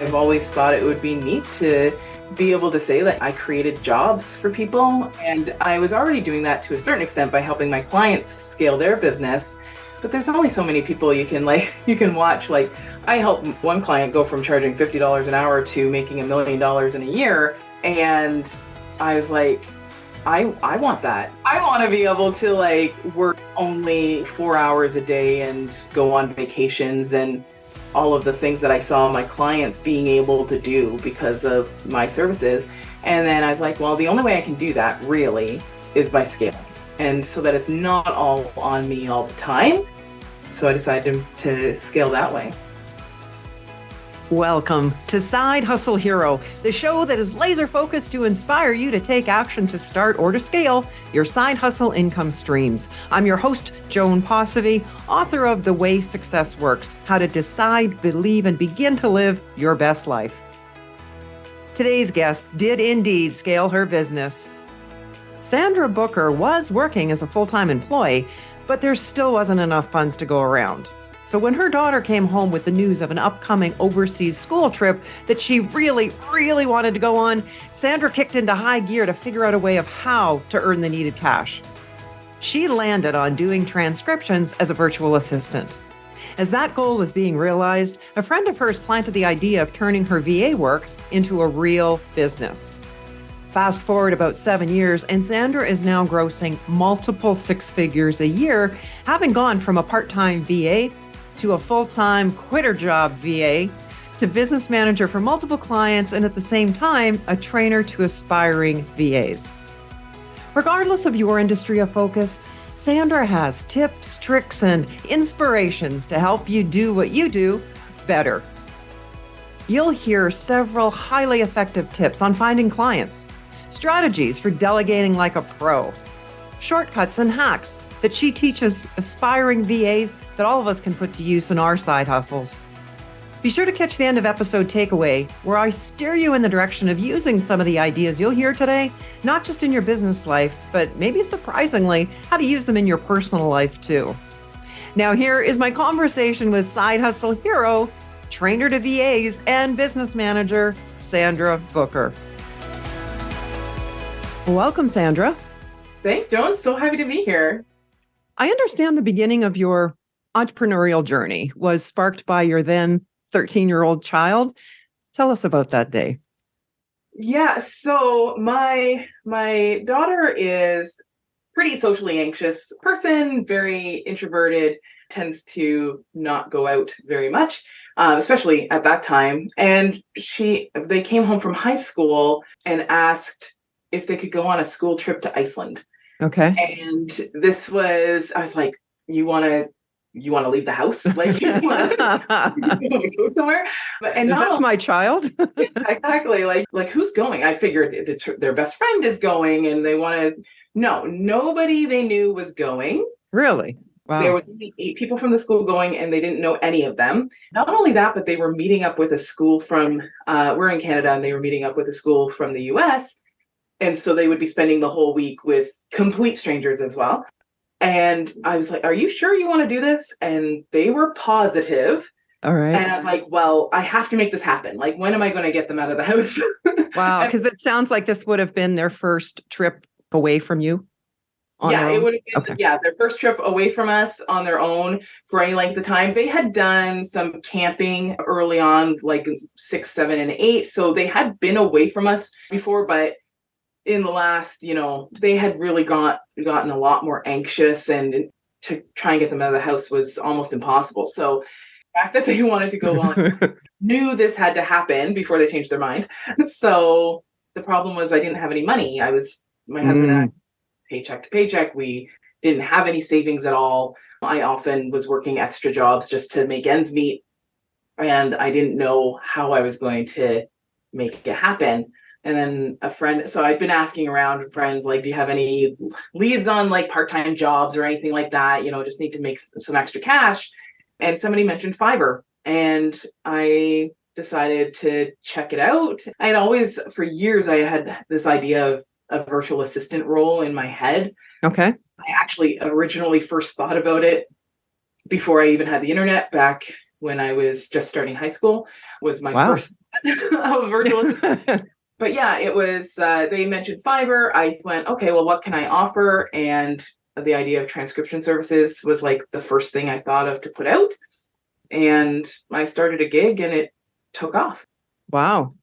I've always thought it would be neat to be able to say that I created jobs for people. And I was already doing that to a certain extent by helping my clients scale their business. But there's only so many people you can watch. Like, I helped one client go from charging $50 an hour to making $1 million in a year. And I was like, I want that. I want to be able to work only 4 hours a day and go on vacations and all of the things that I saw my clients being able to do because of my services. And then I was like, well, the only way I can do that really is by scaling. And so that it's not all on me all the time. So I decided to scale that way. Welcome to Side Hustle Hero, the show that is laser focused to inspire you to take action to start or to scale your side hustle income streams. I'm your host, Joan Posivy, author of The Way Success Works, How to Decide, Believe, and Begin to Live Your Best Life. Today's guest did indeed scale her business. Sandra Booker was working as a full-time employee, but there still wasn't enough funds to go around. So when her daughter came home with the news of an upcoming overseas school trip that she really, really wanted to go on, Sandra kicked into high gear to figure out a way of how to earn the needed cash. She landed on doing transcriptions as a virtual assistant. As that goal was being realized, a friend of hers planted the idea of turning her VA work into a real business. Fast forward about 7 years, and Sandra is now grossing multiple six figures a year, having gone from a part-time VA to a full-time quitter job VA, to business manager for multiple clients, and at the same time, a trainer to aspiring VAs. Regardless of your industry of focus, Sandra has tips, tricks, and inspirations to help you do what you do better. You'll hear several highly effective tips on finding clients, strategies for delegating like a pro, shortcuts and hacks that she teaches aspiring VAs that all of us can put to use in our side hustles. Be sure to catch the end of episode takeaway, where I steer you in the direction of using some of the ideas you'll hear today, not just in your business life, but maybe surprisingly, how to use them in your personal life too. Now here is my conversation with side hustle hero, trainer to VAs, and business manager, Sandra Booker. Welcome, Sandra. Thanks, Joan. So happy to be here. I understand the beginning of your entrepreneurial journey was sparked by your then 13-year-old child. Tell us about that day. Yeah, so my daughter is pretty socially anxious person, very introverted, tends to not go out very much, especially at that time. And they came home from high school and asked if they could go on a school trip to Iceland. Okay. And I was like, you want to leave the house? Like, you want to go somewhere? And is this my child? Yeah, exactly. Like who's going? I figured their best friend is going, and they want to. No, nobody they knew was going. Really? Wow. There was only 8 people from the school going, and they didn't know any of them. Not only that, but they were meeting up with a school from. We're in Canada, and they were meeting up with a school from the U.S. And so they would be spending the whole week with complete strangers as well. And I was like, are you sure you want to do this? And they were positive. All right. And I was like, well, I have to make this happen. Like, when am I going to get them out of the house? Wow. Because it sounds like this would have been their first trip away from you. Yeah, it would have been, their first trip away from us on their own for any length of time. They had done some camping early on, like 6, 7, and 8. So they had been away from us before, but in the last, they had really gotten a lot more anxious, and to try and get them out of the house was almost impossible. So the fact that they wanted to go on, knew this had to happen before they changed their mind. So the problem was I didn't have any money. My husband and I, paycheck to paycheck. We didn't have any savings at all. I often was working extra jobs just to make ends meet, and I didn't know how I was going to make it happen. And then a friend, so I'd been asking around friends, like, do you have any leads on like part-time jobs or anything like that? Just need to make some extra cash. And somebody mentioned Fiverr, and I decided to check it out. For years, I had this idea of a virtual assistant role in my head. Okay. I actually originally first thought about it before I even had the internet back when I was just starting high school, was my Wow. first virtual assistant. But yeah, it was, they mentioned Fiverr. I went, okay, well, what can I offer? And the idea of transcription services was like the first thing I thought of to put out. And I started a gig and it took off. Wow.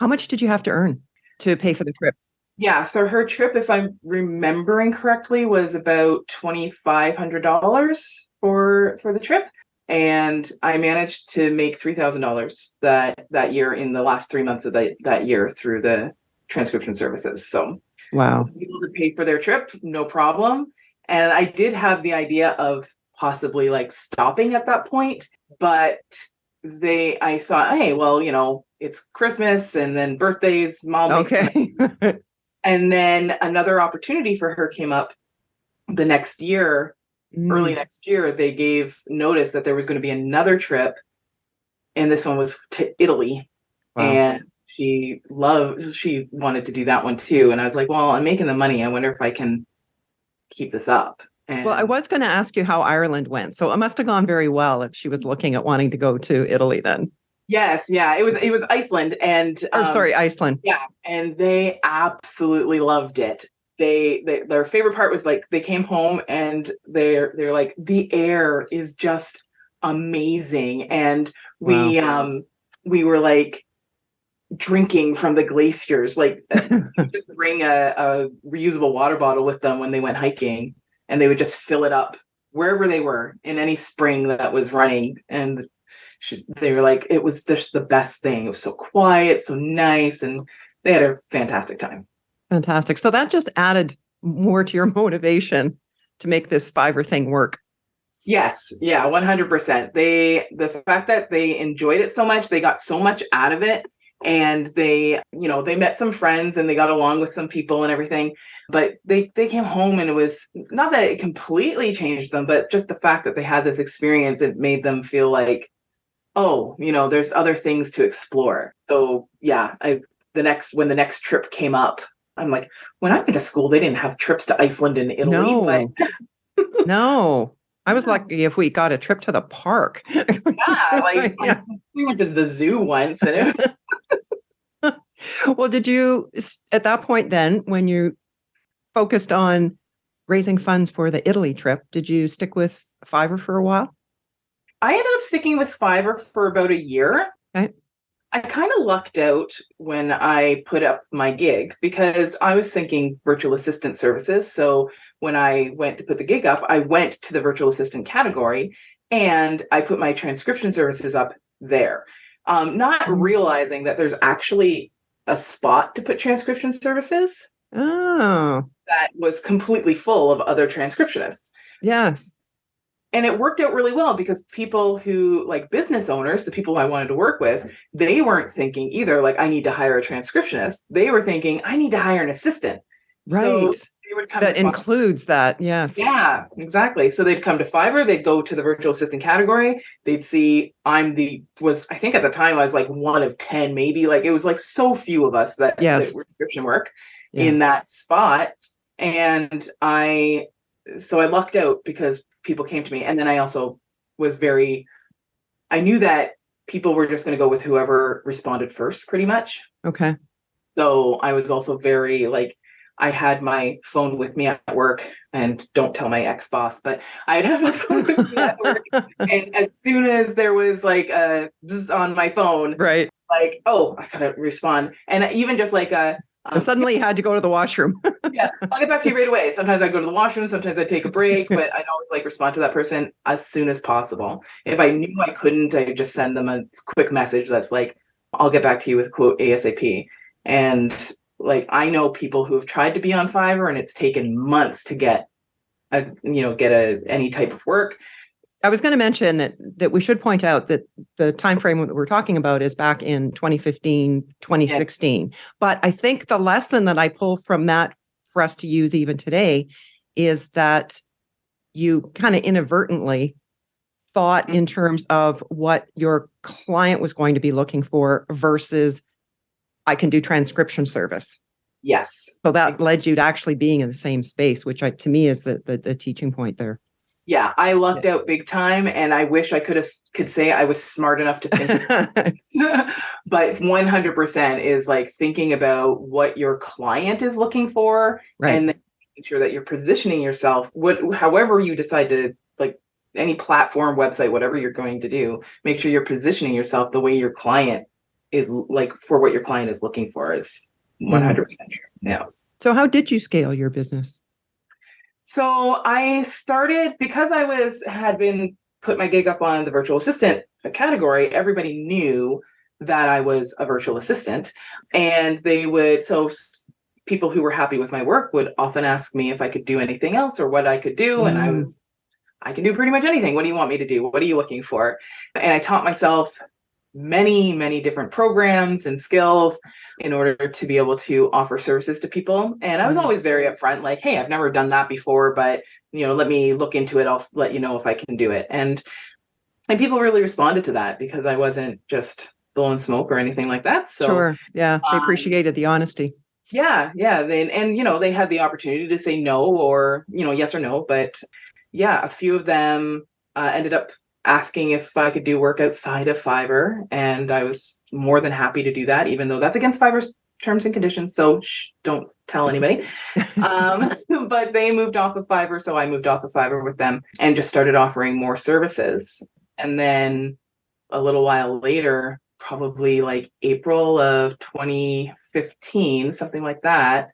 How much did you have to earn to pay for the trip? Yeah, so her trip, if I'm remembering correctly, was about $2,500 for the trip. And I managed to make $3,000 that year in the last 3 months of that year through the transcription services. So Wow. able to pay for their trip, no problem. And I did have the idea of possibly like stopping at that point, but I thought, hey, well, it's Christmas and then birthdays, mom makes Okay. and then another opportunity for her came up the next year, early next year. They gave notice that there was going to be another trip, and this one was to Italy. Wow. And she wanted to do that one too. And I was like, well, I'm making the money. I wonder if I can keep this up. And Well, I was going to ask you how Ireland went. So it must have gone very well if she was looking at wanting to go to Italy then. yes, yeah, it was Iceland, and sorry, Iceland. yeah, and they absolutely loved it. Their favorite part was like they came home and they're like, the air is just amazing, and we were like drinking from the glaciers, like just bring a reusable water bottle with them when they went hiking, and they would just fill it up wherever they were in any spring that was running. And they were like, it was just the best thing. It was so quiet, so nice, and they had a fantastic time. Fantastic. So that just added more to your motivation to make this Fiverr thing work. Yes, yeah, 100%. The fact that they enjoyed it so much, they got so much out of it, and they met some friends and they got along with some people and everything. But they came home and it was not that it completely changed them, but just the fact that they had this experience, it made them feel like, oh, there's other things to explore. So yeah, when the next trip came up, I'm like, when I went to school, they didn't have trips to Iceland and Italy. No, but no. I was lucky if we got a trip to the park. Yeah, we went to the zoo once, and it was. Well, did you, at that point then, when you focused on raising funds for the Italy trip, did you stick with Fiverr for a while? I ended up sticking with Fiverr for about a year. Okay. I kind of lucked out when I put up my gig because I was thinking virtual assistant services. So when I went to put the gig up, I went to the virtual assistant category and I put my transcription services up there, not realizing that there's actually a spot to put transcription services. Oh. That was completely full of other transcriptionists. Yes. And it worked out really well because people who, like business owners, the people I wanted to work with, they weren't thinking either, like, I need to hire a transcriptionist. They were thinking, I need to hire an assistant. Right. So they would come that includes that. Yes. Yeah, exactly. So they'd come to Fiverr, they'd go to the virtual assistant category. They'd see I think at the time I was like one of 10, maybe. Like it was like so few of us that were description work in that spot. And I lucked out because people came to me. And then I also I knew that people were just going to go with whoever responded first, pretty much. Okay. So I was also very like, I had my phone with me at work, and don't tell my ex-boss, but I'd have my phone with me at work. And as soon as there was like a bzz on my phone, right, like, oh, I gotta respond. And even just like suddenly you had to go to the washroom. Yeah, I'll get back to you right away. Sometimes I go to the washroom, sometimes I take a break, but I'd always like respond to that person as soon as possible. If I knew I couldn't, I'd just send them a quick message that's like, I'll get back to you with quote ASAP. And like, I know people who have tried to be on Fiverr and it's taken months to get any type of work. I was going to mention that we should point out that the time frame that we're talking about is back in 2015, 2016. Yeah. But I think the lesson that I pull from that for us to use even today is that you kind of inadvertently thought in terms of what your client was going to be looking for versus I can do transcription service. Yes. So that led you to actually being in the same space, which to me is the teaching point there. Yeah, I lucked out big time, and I wish I could say I was smart enough to think but 100% is like thinking about what your client is looking for, and then making sure that you're positioning yourself, however you decide to, like, any platform, website, whatever you're going to do, make sure you're positioning yourself the way your client is, like, for what your client is looking for is 100% true. Yeah. So how did you scale your business? So I started, because had been put my gig up on the virtual assistant category. Everybody knew that I was a virtual assistant, and people who were happy with my work would often ask me if I could do anything else or what I could do. And I can do pretty much anything. What do you want me to do? What are you looking for? And I taught myself many, many different programs and skills in order to be able to offer services to people. And I was always very upfront, like, hey, I've never done that before, but let me look into it. I'll let you know if I can do it. And people really responded to that because I wasn't just blowing smoke or anything like that. So sure. Yeah. They appreciated the honesty. Yeah. Yeah. They had the opportunity to say no or, yes or no. But yeah, a few of them ended up asking if I could do work outside of Fiverr, and I was more than happy to do that, even though that's against Fiverr's terms and conditions. So don't tell anybody. But they moved off of Fiverr, so I moved off of Fiverr with them and just started offering more services. And then a little while later, probably like April of 2015, something like that,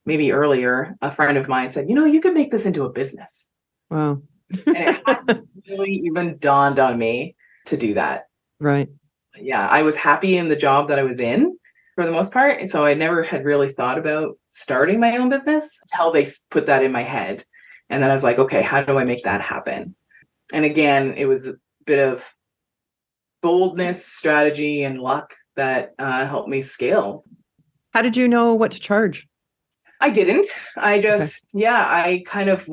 maybe earlier, a friend of mine said, you could make this into a business. Wow. And it hadn't really even dawned on me to do that. Right. Yeah, I was happy in the job that I was in for the most part. So I never had really thought about starting my own business until they put that in my head. And then I was like, okay, how do I make that happen? And again, it was a bit of boldness, strategy, and luck that helped me scale. How did you know what to charge? I didn't. I kind of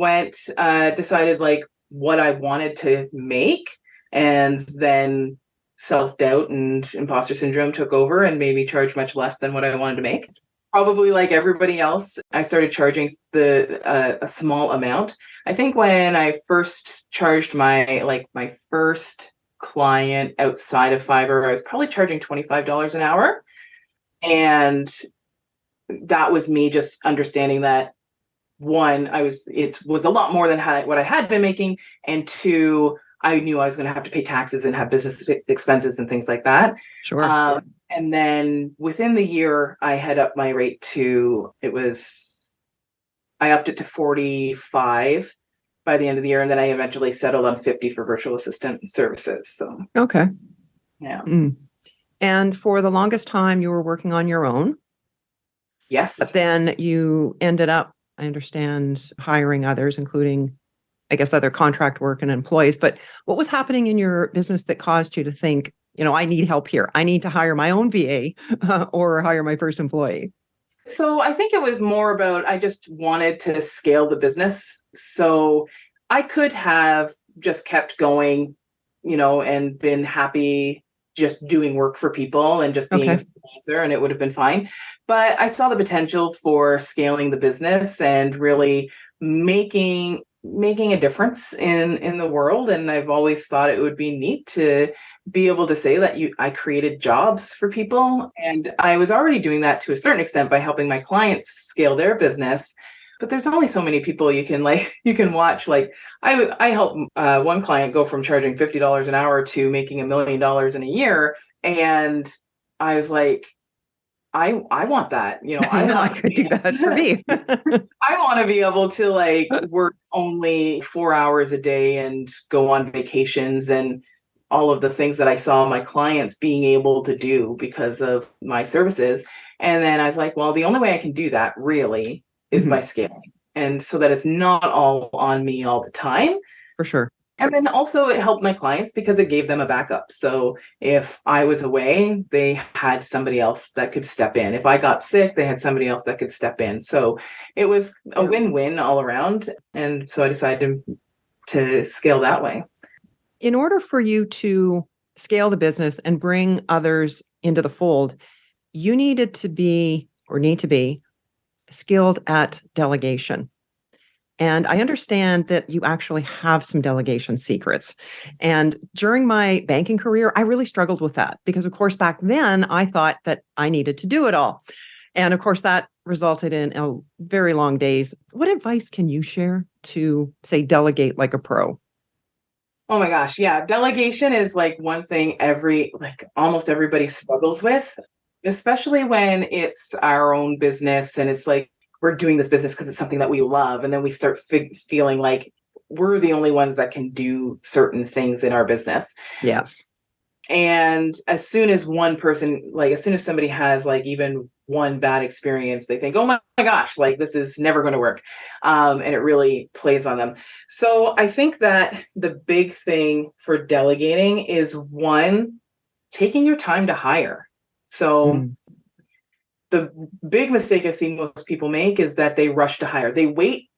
decided like what I wanted to make, and then self-doubt and imposter syndrome took over and made me charge much less than what I wanted to make. Probably like everybody else, I started charging a small amount. I think when I first charged my first client outside of Fiverr, I was probably charging $25 an hour. And that was me just understanding that, one, it was a lot more than what I had been making, and two, I knew I was going to have to pay taxes and have business expenses and things like that. Sure. And then within the year, I had upped my rate I upped it to 45 by the end of the year, and then I eventually settled on 50 for virtual assistant services. So okay. Yeah. And for the longest time, you were working on your own. Yes. But then you ended up, I understand, hiring others, including, I guess, other contract work and employees. But what was happening in your business that caused you to think, I need help here. I need to hire my own VA or hire my first employee? So I think it was more about, I just wanted to scale the business. So I could have just kept going, and been happy just doing work for people and just being a freelancer, and it would have been fine. But I saw the potential for scaling the business and really making a difference in the world. And I've always thought it would be neat to be able to say that I created jobs for people. And I was already doing that to a certain extent by helping my clients scale their business. But there's only so many people you can watch. Like I helped one client go from charging $50 an hour to making $1 million in a year. And I was like, I want that. I could do that for me. I want to be able to work only 4 hours a day and go on vacations and all of the things that I saw my clients being able to do because of my services. And then I was like, well, the only way I can do that really is by scaling. And so that it's not all on me all the time. For sure. And then also it helped my clients because it gave them a backup. So if I was away, they had somebody else that could step in. If I got sick, they had somebody else that could step in. So it was a win-win all around. And so I decided to scale that way. In order for you to scale the business and bring others into the fold, you need to be skilled at delegation. And I understand that you actually have some delegation secrets. And during my banking career, I really struggled with that because, of course, back then I thought that I needed to do it all. And of course, that resulted in very long days. What advice can you share to, say, delegate like a pro? Oh my gosh, yeah. Delegation is like one thing almost everybody struggles with, especially when it's our own business and it's like we're doing this business because it's something that we love. And then we start feeling like we're the only ones that can do certain things in our business. Yes. And as soon as one person, like as soon as somebody has like even one bad experience, they think, oh my gosh, like this is never going to work. And it really plays on them. So I think that the big thing for delegating is one, taking your time to hire. So the big mistake I see most people make is that they rush to hire. They wait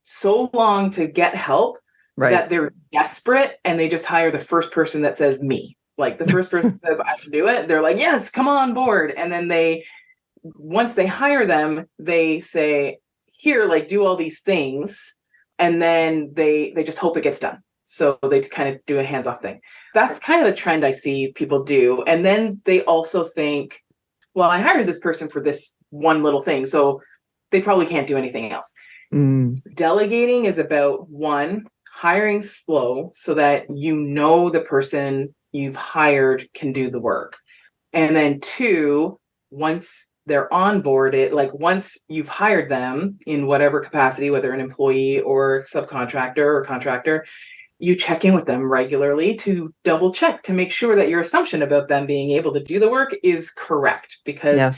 so long to get help that they're desperate and they just hire the first person that says me. Like the first person says I should do it, they're like, yes, come on board. And then once they hire them, they say, here, like do all these things. And then they just hope it gets done. So they kind of do a hands-off thing. That's kind of the trend I see people do. And then they also think, well, I hired this person for this one little thing, so they probably can't do anything else. Delegating is about one, hiring slow so that you know the person you've hired can do the work. And then two, once they're onboarded, like once you've hired them in whatever capacity, whether an employee or subcontractor or contractor, you check in with them regularly to double check to make sure that your assumption about them being able to do the work is correct. Because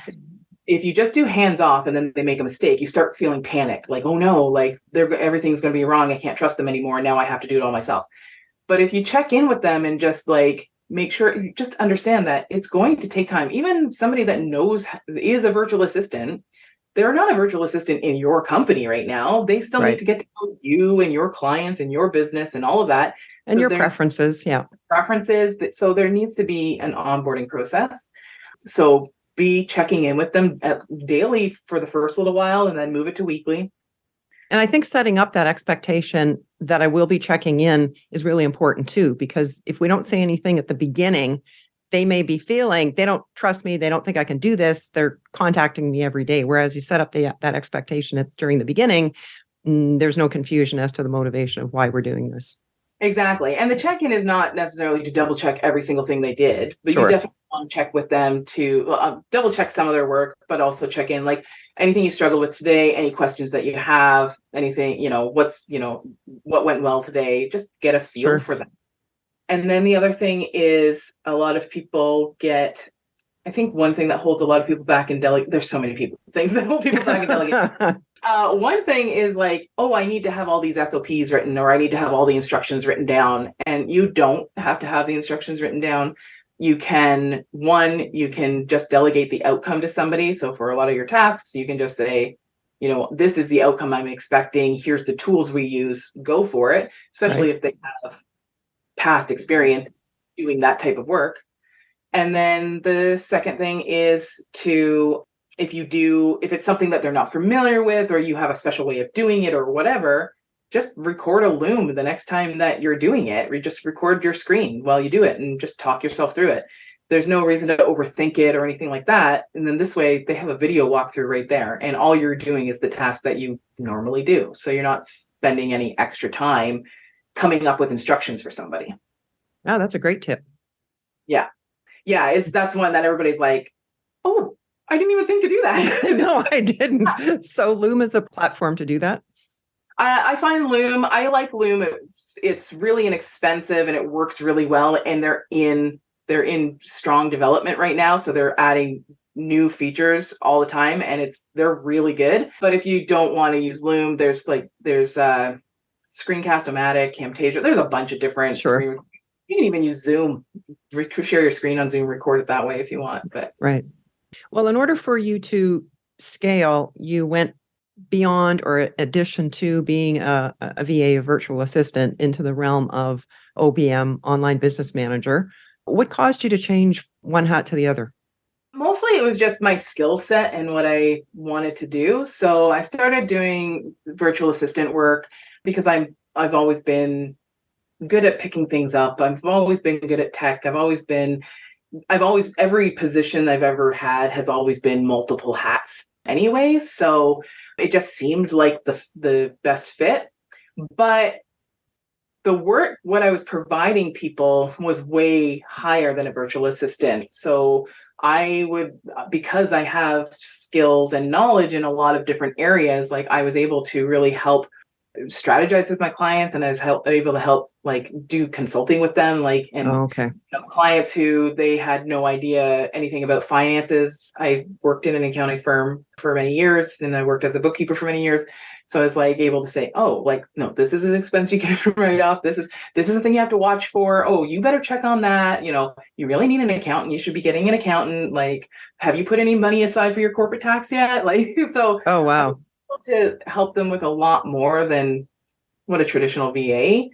if you just do hands off and then they make a mistake, you start feeling panicked, like, oh no, like everything's going to be wrong. I can't trust them anymore. Now I have to do it all myself. But if you check in with them and just like make sure, you just understand that it's going to take time. Even somebody that is a virtual assistant, they're not a virtual assistant in your company right now. They still need to get to know you and your clients and your business and all of that. And your preferences. Preferences. So there needs to be an onboarding process. So be checking in with them daily for the first little while and then move it to weekly. And I think setting up that expectation that I will be checking in is really important too, because if we don't say anything at the beginning, they may be feeling they don't trust me. They don't think I can do this. They're contacting me every day. Whereas you set up that expectation during the beginning, there's no confusion as to the motivation of why we're doing this. Exactly. And the check-in is not necessarily to double check every single thing they did, but you definitely want to check with them to double check some of their work, but also check in like anything you struggled with today, any questions that you have, anything, what went well today, just get a feel for them. And then the other thing is a lot of people I think one thing that holds a lot of people back in delegate, there's so many things that hold people back in delegate. One thing is like, oh, I need to have all these SOPs written, or I need to have all the instructions written down. And you don't have to have the instructions written down. You can just delegate the outcome to somebody. So for a lot of your tasks, you can just say, this is the outcome I'm expecting. Here's the tools we use. Go for it, especially if they have past experience doing that type of work. And then the second thing is if it's something that they're not familiar with, or you have a special way of doing it or whatever, just record a Loom the next time that you're doing it. Just record your screen while you do it and just talk yourself through it. There's no reason to overthink it or anything like that. And then this way they have a video walkthrough right there. And all you're doing is the task that you normally do. So you're not spending any extra time coming up with instructions for somebody. Oh, that's a great tip. Yeah. Yeah, that's one that everybody's like, oh, I didn't even think to do that. No, I didn't. So Loom is a platform to do that? I find Loom, I like Loom. It's really inexpensive and it works really well. And they're in strong development right now. So they're adding new features all the time and they're really good. But if you don't want to use Loom, there's Screencast-O-Matic, Camtasia. There's a bunch of different screen. You can even use Zoom, share your screen on Zoom, record it that way if you want. But right. Well, in order for you to scale, you went beyond or addition to being a VA, a virtual assistant, into the realm of OBM, online business manager. What caused you to change one hat to the other? Mostly it was just my skill set and what I wanted to do. So I started doing virtual assistant work because I've always been good at picking things up. I've always been good at tech. Every position I've ever had has always been multiple hats anyway. So it just seemed like the best fit. But the work, what I was providing people was way higher than a virtual assistant. So because I have skills and knowledge in a lot of different areas, like I was able to really help strategize with my clients, and I was able to help like do consulting with them, like clients who they had no idea anything about finances. I worked in an accounting firm for many years, and I worked as a bookkeeper for many years. So I was like able to say, oh, like, no, this is an expense you can write off. This is a thing you have to watch for. Oh, you better check on that. You really need an accountant. You should be getting an accountant. Like, have you put any money aside for your corporate tax yet? Like, so. Oh, wow. To help them with a lot more than what a traditional VA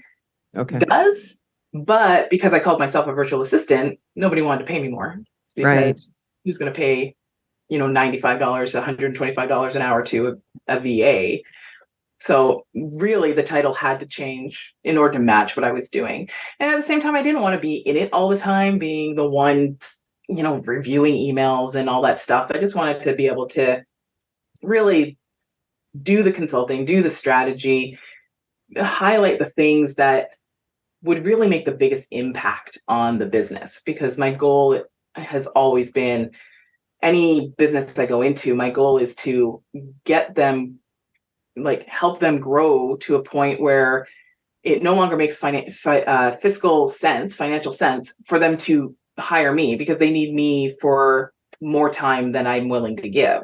does. But because I called myself a virtual assistant, nobody wanted to pay me more, because who's going to pay, $95 to $125 an hour to a VA? So really the title had to change in order to match what I was doing. And at the same time, I didn't want to be in it all the time, being the one, reviewing emails and all that stuff. I just wanted to be able to really do the consulting, do the strategy, highlight the things that would really make the biggest impact on the business. Because my goal has always been, any business I go into, my goal is to get them, like, help them grow to a point where it no longer makes financial sense for them to hire me, because they need me for more time than I'm willing to give.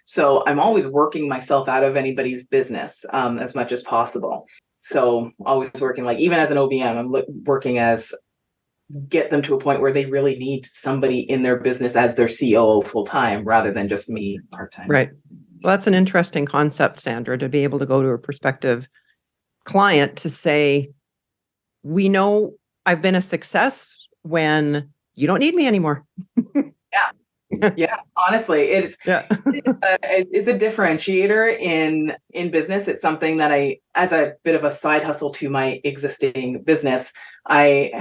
So I'm always working myself out of anybody's business as much as possible. So always working, like, even as an OBM, I'm working as get them to a point where they really need somebody in their business as their COO full time, rather than just me part time. Right. Well, that's an interesting concept, Sandra, to be able to go to a prospective client to say, we know I've been a success when you don't need me anymore. Yeah, honestly, it's a differentiator in business. It's something that I, as a bit of a side hustle to my existing business, I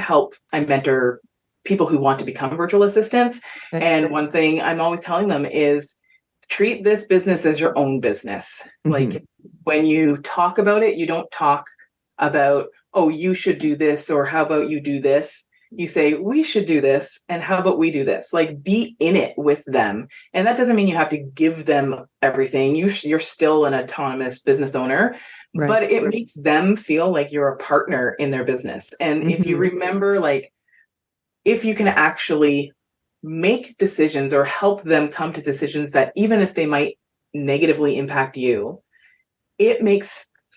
mentor people who want to become virtual assistants. And one thing I'm always telling them is, treat this business as your own business. Like, when you talk about it, you don't talk about, oh, you should do this, or how about you do this. You say, we should do this, and how about we do this? Like, be in it with them. And that doesn't mean you have to give them everything. You're still an autonomous business owner, but it makes them feel like you're a partner in their business. And if you remember, like, if you can actually make decisions or help them come to decisions that, even if they might negatively impact you, it makes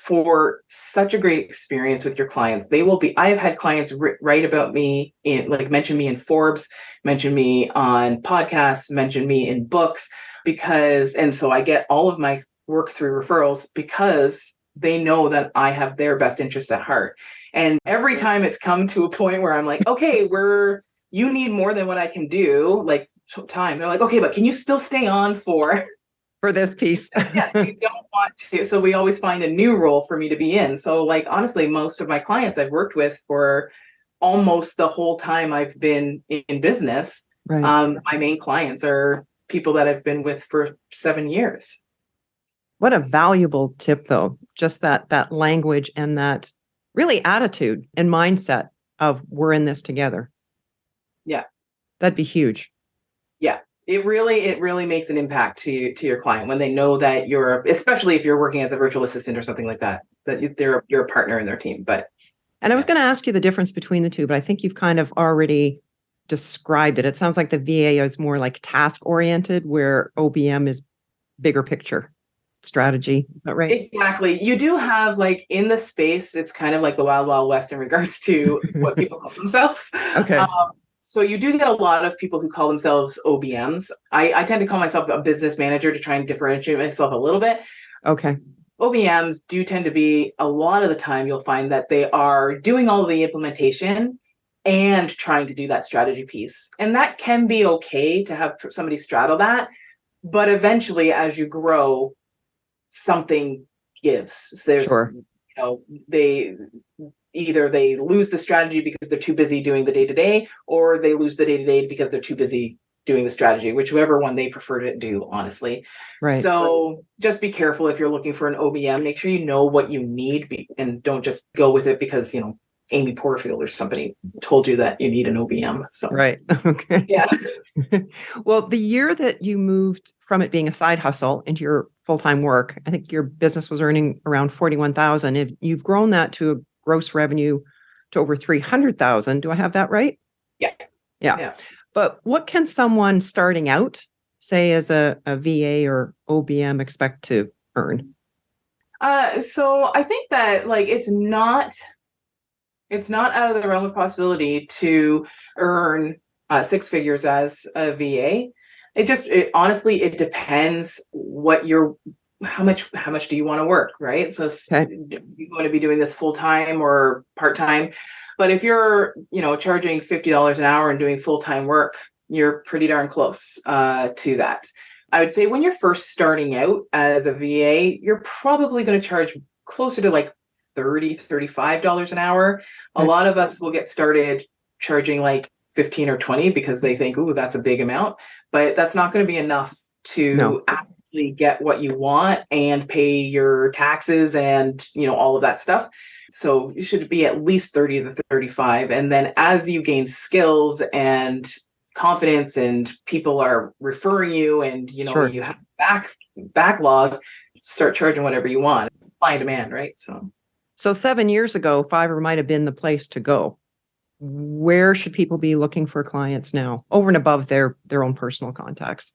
for such a great experience with your clients. I have had clients write about me, mention me in Forbes, mention me on podcasts, mention me in books, and so I get all of my work through referrals, because they know that I have their best interest at heart. And every time it's come to a point where I'm like, okay, you need more than what I can do, like, time. They're like, okay, but can you still stay on for this piece? Yeah, you don't want to. So we always find a new role for me to be in. So, like, honestly, most of my clients I've worked with for almost the whole time I've been in business. My main clients are people that I've been with for 7 years. What a valuable tip, though. Just that language and that really attitude and mindset of, we're in this together. Yeah. That'd be huge. Yeah. It really makes an impact to your client when they know that especially if you're working as a virtual assistant or something like that you're a partner in their team. I was going to ask you the difference between the two, but I think you've kind of already described it. It sounds like the VA is more like task oriented, where OBM is bigger picture strategy. Is that right? Exactly. You do have, like, in the space, it's kind of like the Wild Wild West in regards to what people call themselves. Okay. So you do get a lot of people who call themselves OBMs. I tend to call myself a business manager to try and differentiate myself a little bit. Okay. OBMs do tend to be, a lot of the time, you'll find that they are doing all of the implementation, and trying to do that strategy piece. And that can be okay to have somebody straddle that. But eventually, as you grow, something gives. Sure. They either they lose the strategy because they're too busy doing the day-to-day, or they lose the day-to-day because they're too busy doing the strategy, whichever one they prefer to do, honestly. Right. So just be careful if you're looking for an OBM. Make sure you know what you need and don't just go with it because, Amy Porterfield or somebody told you that you need an OBM. So right. Okay. Yeah. Well, the year that you moved from it being a side hustle into your full-time work, I think your business was earning around $41,000. If you've grown that to a gross revenue to over $300,000, do I have that right? Yeah. But what can someone starting out, say as a VA or OBM, expect to earn? So I think that it's not out of the realm of possibility to earn six figures as a VA. Honestly, it depends how much do you want to work, right? So Okay. you want to be doing this full time or part time, but if you're charging $50 an hour and doing full time work, you're pretty darn close to that. I would say when you're first starting out as a VA, you're probably going to charge closer to like $30, $35 an hour. A lot of us will get started charging like 15 or 20 because they think, ooh, that's a big amount, but that's not going to be enough to actually get what you want and pay your taxes and, all of that stuff. So you should be at least 30 to 35. And then as you gain skills and confidence and people are referring you and, Sure. you have backlog, start charging whatever you want. Supply and demand, right? So 7 years ago, Fiverr might have been the place to go. Where should people be looking for clients now, over and above their own personal contacts?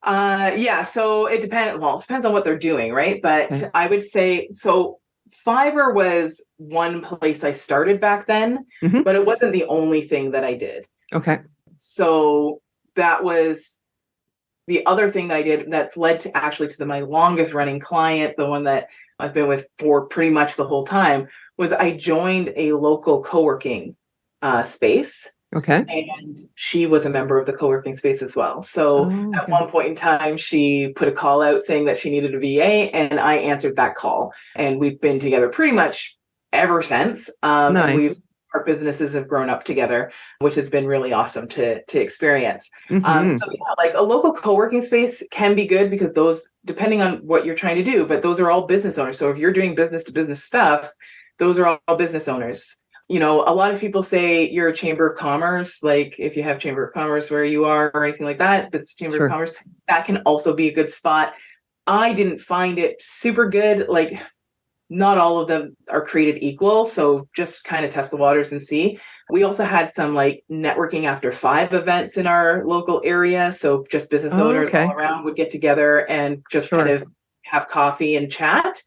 Yeah. So it depends. Well, it depends on what they're doing, right? But I would say so. Fiverr was one place I started back then, but it wasn't the only thing that I did. Okay. So that was the other thing that I did that's led to my longest running client, the one that I've been with for pretty much the whole time, was I joined a local co-working space. Okay. And she was a member of the co-working space as well. So at one point in time, she put a call out saying that she needed a VA, and I answered that call. And we've been together pretty much ever since. Nice. And our businesses have grown up together, which has been really awesome to experience. So like a local co-working space can be good because those, depending on what you're trying to do, but those are all business owners. So if you're doing business to business stuff, those are all business owners. A lot of people say you're a chamber of commerce, like if you have chamber of commerce where you are or anything like that, but it's chamber of commerce, that can also be a good spot. I didn't find it super good. Like not all of them are created equal. So just kind of test the waters and see. We also had some like networking after 5 events in our local area. So just business owners all around would get together and just kind of have coffee and chat.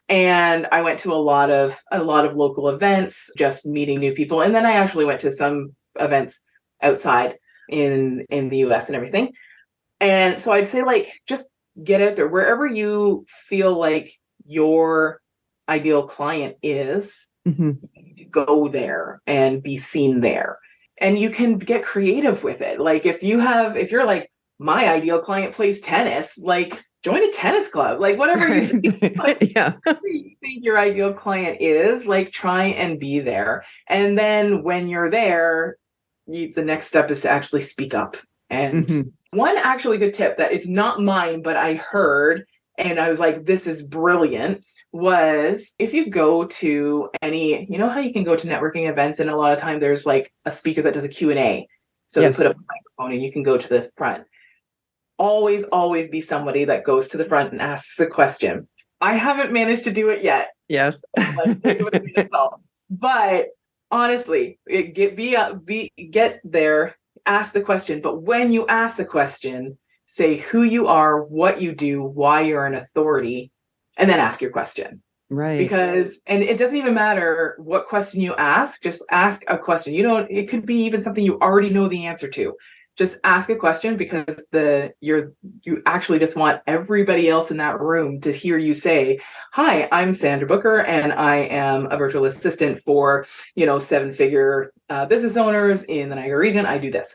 And I went to a lot of local events, just meeting new people. And then I actually went to some events outside in the US and everything. And so I'd say like, just get out there wherever you feel like your ideal client is, go there and be seen there. And you can get creative with it. Like if you're like, my ideal client plays tennis, like join a tennis club, like whatever you think, you think your ideal client is, like try and be there. And then when you're there, the next step is to actually speak up. And one actually good tip that it's not mine, but I heard, and I was like, this is brilliant, was if you go to any, how you can go to networking events and a lot of time there's like a speaker that does a Q&A. So they put up a microphone and you can go to the front. Always be somebody that goes to the front and asks a question. I haven't managed to do it yet. Yes. But honestly, get there, ask the question. But when you ask the question, say who you are, what you do, why you're an authority, and then ask your question. Right. Because, and it doesn't even matter what question you ask, just ask a question. It could be even something you already know the answer to. just ask a question, because you actually just want everybody else in that room to hear you say, "Hi, I'm Sandra Booker, and I am a virtual assistant for, 7-figure business owners in the Niagara region. I do this."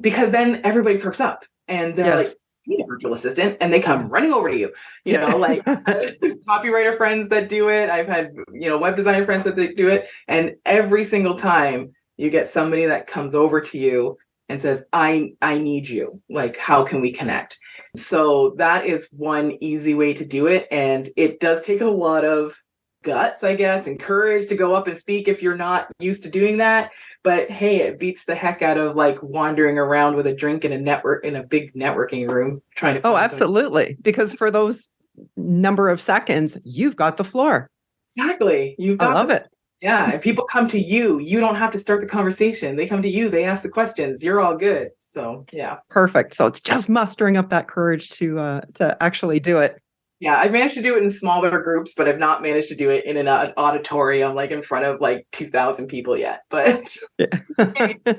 Because then everybody perks up and they're Yes. like, "You need a virtual assistant," and they come running over to you. Like copywriter friends that do it. I've had, web designer friends that they do it, and every single time you get somebody that comes over to you and says, I need you. Like, how can we connect? So that is one easy way to do it, and it does take a lot of guts, I guess, and courage to go up and speak if you're not used to doing that. But hey, it beats the heck out of like wandering around with a drink in a big networking room trying to. Oh, absolutely. Because for those number of seconds, you've got the floor. Exactly. I love it. Yeah. And people come to you. You don't have to start the conversation. They come to you. They ask the questions. You're all good. So yeah. Perfect. So it's just mustering up that courage to actually do it. Yeah, I've managed to do it in smaller groups, but I've not managed to do it in an auditorium, like in front of like 2,000 people yet. But yeah.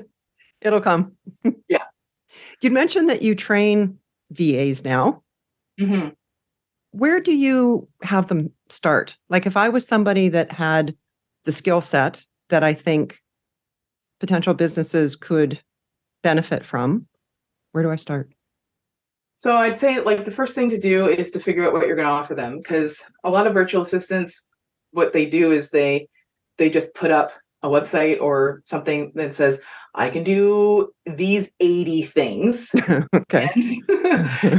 It'll come. Yeah. You'd mentioned that you train VAs now. Mm-hmm. Where do you have them start? Like if I was somebody that had the skill set that I think potential businesses could benefit from, where do I start? So I'd say like the first thing to do is to figure out what you're going to offer them, because a lot of virtual assistants, what they do is they just put up a website or something that says, "I can do these 80 things." Okay.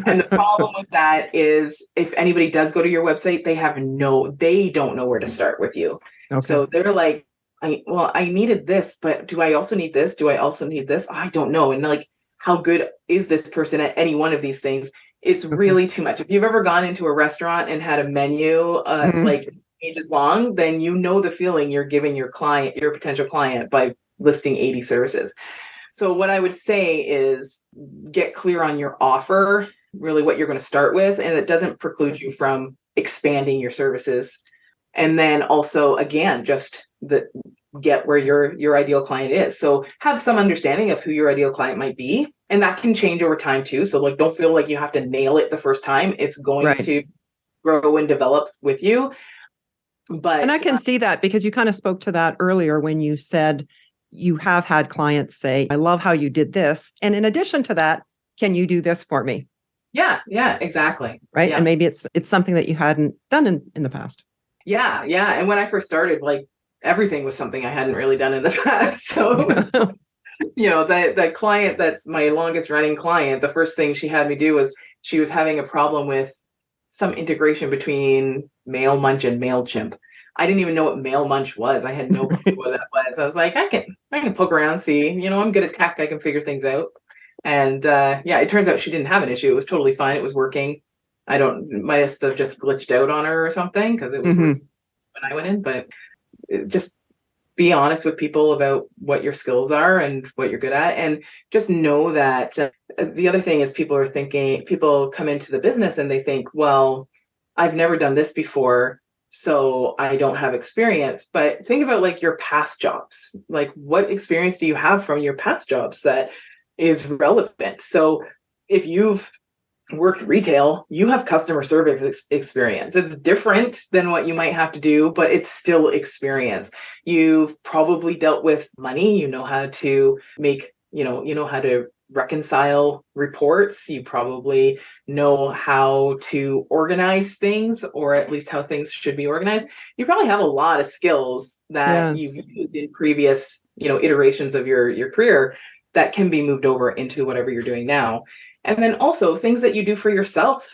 And the problem with that is if anybody does go to your website, they don't know where to start with you. Okay. So they're like, I needed this, but do I also need this? Do I also need this? I don't know. And like, how good is this person at any one of these things? It's really too much. If you've ever gone into a restaurant and had a menu, it's like pages long, then you know the feeling you're giving your potential client, by listing 80 services. So what I would say is get clear on your offer, really what you're going to start with, and it doesn't preclude you from expanding your services. And then also, again, just get where your ideal client is. So have some understanding of who your ideal client might be. And that can change over time too. So like, don't feel like you have to nail it the first time. It's going to grow and develop with you. And I can see that because you kind of spoke to that earlier when you said you have had clients say, "I love how you did this. And in addition to that, can you do this for me?" Yeah, exactly. Right. Yeah. And maybe it's something that you hadn't done in the past. Yeah. And when I first started, like everything was something I hadn't really done in the past. So, the client that's my longest running client, the first thing she had me do was she was having a problem with some integration between MailMunch and MailChimp. I didn't even know what MailMunch was. I had no clue what that was. I was like, I can poke around, see, I'm good at tech. I can figure things out. And it turns out she didn't have an issue. It was totally fine. It was working. Might have just glitched out on her or something because it was working when I went in, but just be honest with people about what your skills are and what you're good at. And just know that the other thing is people come into the business and they think, well, I've never done this before, so I don't have experience. But think about like your past jobs. Like what experience do you have from your past jobs that is relevant? So if you've worked retail, you have customer service experience. It's different than what you might have to do, but it's still experience. You've probably dealt with money. You know how to make, you know how to reconcile reports. You probably know how to organize things, or at least how things should be organized. You probably have a lot of skills that you've used in previous, iterations of your career that can be moved over into whatever you're doing now. And then also things that you do for yourself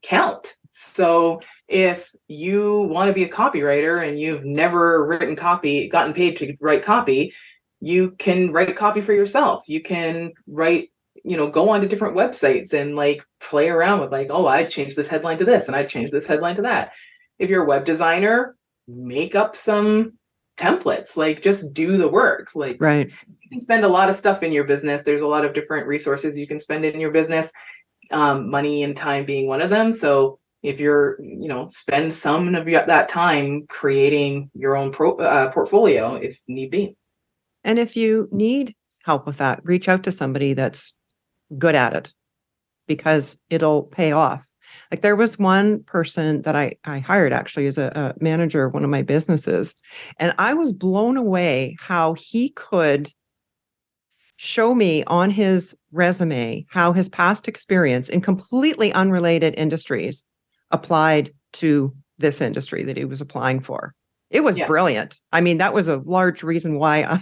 count. So if you want to be a copywriter and you've never gotten paid to write copy, you can write copy for yourself. You can write, go onto different websites and like play around with like, oh, I changed this headline to this and I changed this headline to that. If you're a web designer, make up some templates, like just do the work. Like you can spend a lot of stuff in your business. There's a lot of different resources you can spend in your business, money and time being one of them. So if you're, spend some of that time creating your own portfolio if need be. And if you need help with that, reach out to somebody that's good at it because it'll pay off. Like there was one person that I hired actually as a manager of one of my businesses, and I was blown away how he could show me on his resume how his past experience in completely unrelated industries applied to this industry that he was applying for. It was brilliant. I mean, that was a large reason why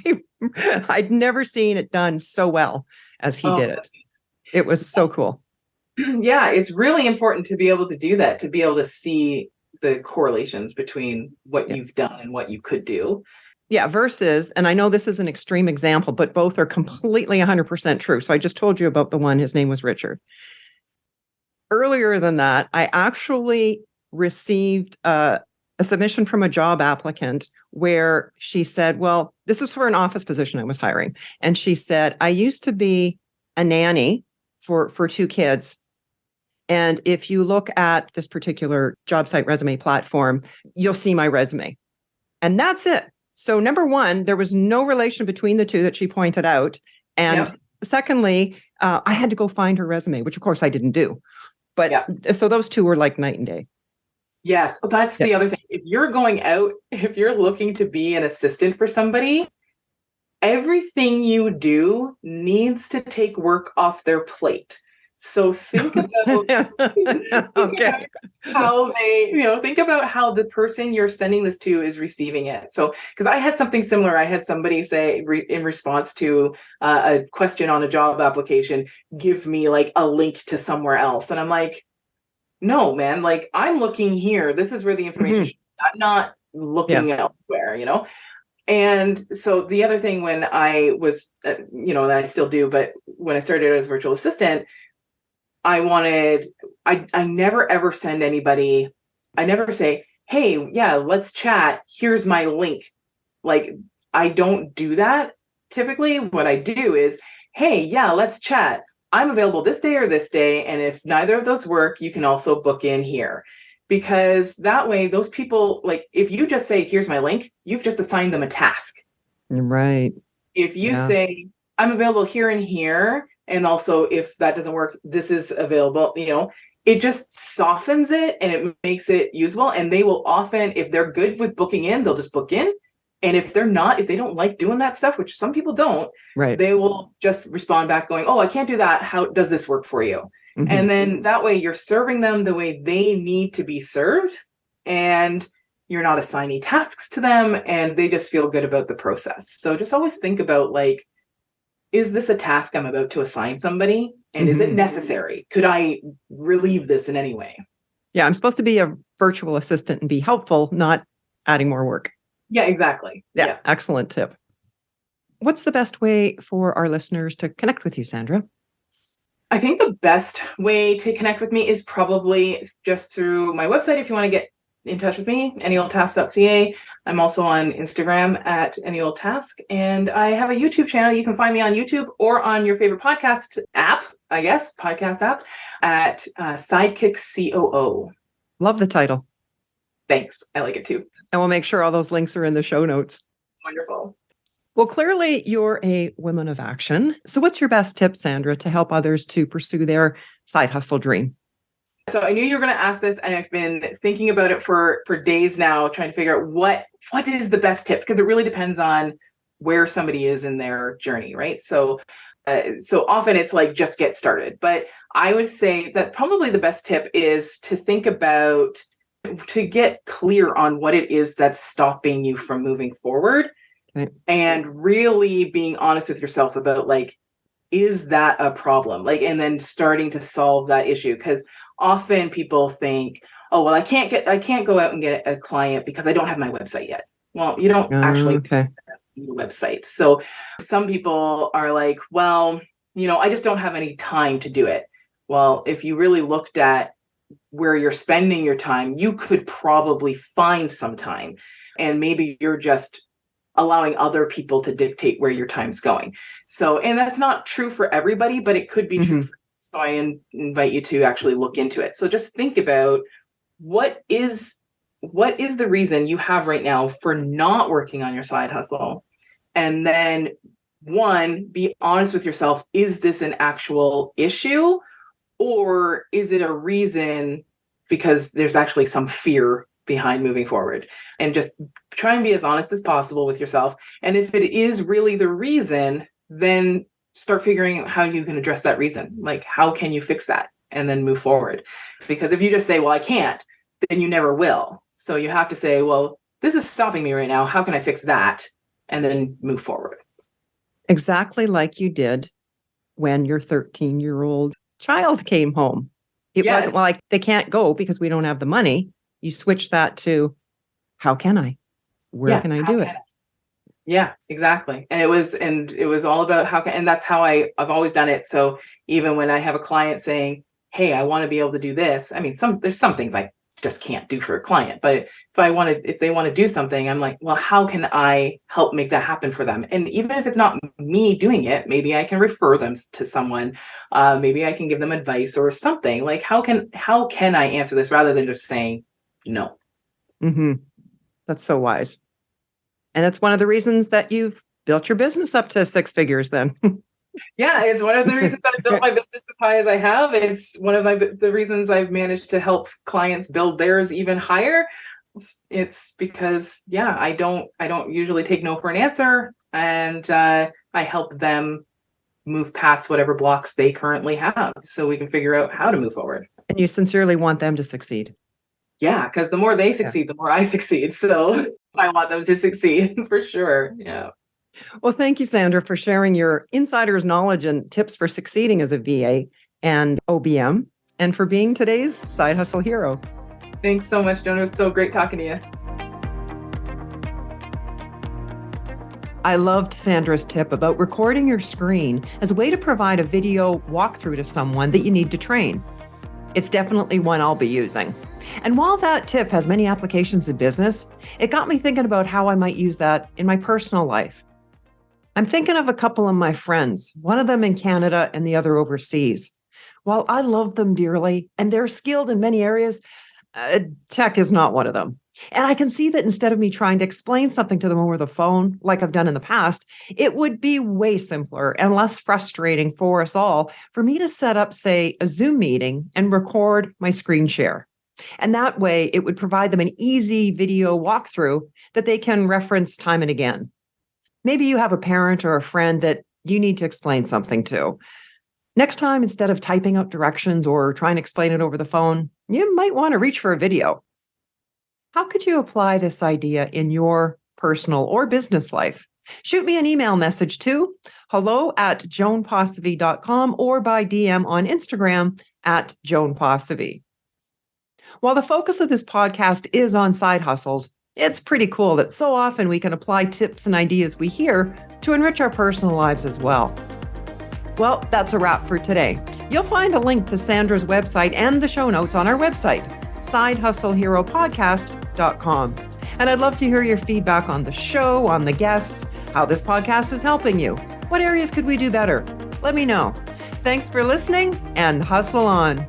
I'd never seen it done so well as he did it. It was so cool. Yeah, it's really important to be able to do that, to be able to see the correlations between what you've done and what you could do. Yeah, versus, and I know this is an extreme example, but both are completely 100% true. So I just told you about the one, his name was Richard. Earlier than that, I actually received a submission from a job applicant where she said, well, this was for an office position I was hiring. And she said, I used to be a nanny for 2 kids. And if you look at this particular job site resume platform, you'll see my resume. And that's it. So number one, there was no relation between the two that she pointed out. And secondly, I had to go find her resume, which of course I didn't do. But so those two were like night and day. Yes, that's the other thing. If you're going out, if you're looking to be an assistant for somebody, everything you do needs to take work off their plate. So think about, how they, think about how the person you're sending this to is receiving it. So, because I had something similar, I had somebody say in response to a question on a job application, give me like a link to somewhere else. And I'm like, no, man, like I'm looking here. This is where the information should be. I'm not looking elsewhere, And so the other thing when I was, that I still do, but when I started as a virtual assistant, I never ever send anybody, I never say, hey, let's chat. Here's my link. Like, I don't do that. Typically what I do is, hey, let's chat. I'm available this day or this day. And if neither of those work, you can also book in here. Because that way, those people, like, if you just say, here's my link, you've just assigned them a task. Right. If you say, I'm available here and here, and also if that doesn't work, this is available, it just softens it and it makes it usable. And they will often, if they're good with booking in, they'll just book in. And if they're not, if they don't like doing that stuff, which some people don't, they will just respond back going, oh, I can't do that. How does this work for you? And then that way you're serving them the way they need to be served, and you're not assigning tasks to them, and they just feel good about the process. So just always think about, like, is this a task I'm about to assign somebody? And is it necessary? Could I relieve this in any way? Yeah, I'm supposed to be a virtual assistant and be helpful, not adding more work. Yeah, exactly. Yeah, excellent tip. What's the best way for our listeners to connect with you, Sandra? I think the best way to connect with me is probably just through my website. If you want to get in touch with me, anyoldtask.ca. I'm also on Instagram at anyoldtask. And I have a YouTube channel. You can find me on YouTube or on your favorite podcast app, podcast app, at Sidekick COO. Love the title. Thanks. I like it too. And we'll make sure all those links are in the show notes. Wonderful. Well, clearly you're a woman of action. So what's your best tip, Sandra, to help others to pursue their side hustle dream? So I knew you were going to ask this, and I've been thinking about it for days now, trying to figure out what is the best tip, because it really depends on where somebody is in their journey, right? So often it's like, just get started. But I would say that probably the best tip is to think about, to get clear on what it is that's stopping you from moving forward. Right. And really being honest with yourself about, like, is that a problem? Like, and then starting to solve that issue. Because often people think, oh, well, I can't go out and get a client because I don't have my website yet. Well, you don't actually have your website. So some people are like, well, I just don't have any time to do it. Well, if you really looked at where you're spending your time, you could probably find some time. And maybe you're just allowing other people to dictate where your time's going. So, and that's not true for everybody, but it could be true. So I invite you to actually look into it. So just think about what is the reason you have right now for not working on your side hustle, and then one, be honest with yourself. Is this an actual issue, or is it a reason because there's actually some fear behind moving forward? And just try and be as honest as possible with yourself. And if it is really the reason, then start figuring out how you can address that reason. Like, how can you fix that and then move forward? Because if you just say, well, I can't, then you never will. So you have to say, well, this is stopping me right now. How can I fix that? And then move forward. Exactly like you did when your 13-year-old child came home. It wasn't like they can't go because we don't have the money. You switched that to, how can I? Where can I do it? Yeah, exactly. And it was all about and that's how I've always done it. So even when I have a client saying, hey, I want to be able to do this. I mean, there's some things I just can't do for a client, but if they want to do something, I'm like, well, how can I help make that happen for them? And even if it's not me doing it, maybe I can refer them to someone. Maybe I can give them advice or something. Like, how can I answer this rather than just saying no? Mm-hmm. That's so wise. And it's one of the reasons that you've built your business up to 6 figures then. Yeah, it's one of the reasons I've built my business as high as I have. It's one of the reasons I've managed to help clients build theirs even higher. It's because, I don't usually take no for an answer, and I help them move past whatever blocks they currently have so we can figure out how to move forward. And you sincerely want them to succeed. Yeah, because the more they succeed, the more I succeed. So I want them to succeed for sure. Yeah. Well, thank you, Sandra, for sharing your insider's knowledge and tips for succeeding as a VA and OBM, and for being today's Side Hustle Hero. Thanks so much, Joan. It was so great talking to you. I loved Sandra's tip about recording your screen as a way to provide a video walkthrough to someone that you need to train. It's definitely one I'll be using. And while that tip has many applications in business, it got me thinking about how I might use that in my personal life. I'm thinking of a couple of my friends, one of them in Canada and the other overseas. While I love them dearly and they're skilled in many areas, tech is not one of them. And I can see that instead of me trying to explain something to them over the phone, like I've done in the past, it would be way simpler and less frustrating for us all for me to set up, say, a Zoom meeting and record my screen share. And that way, it would provide them an easy video walkthrough that they can reference time and again. Maybe you have a parent or a friend that you need to explain something to. Next time, instead of typing out directions or trying to explain it over the phone, you might want to reach for a video. How could you apply this idea in your personal or business life? Shoot me an email message to hello@joanposivy.com or by DM on Instagram @JoanPosivy. While the focus of this podcast is on side hustles, it's pretty cool that so often we can apply tips and ideas we hear to enrich our personal lives as well. Well, that's a wrap for today. You'll find a link to Sandra's website and the show notes on our website, sidehustleheropodcast.com. And I'd love to hear your feedback on the show, on the guests, how this podcast is helping you. What areas could we do better? Let me know. Thanks for listening, and hustle on.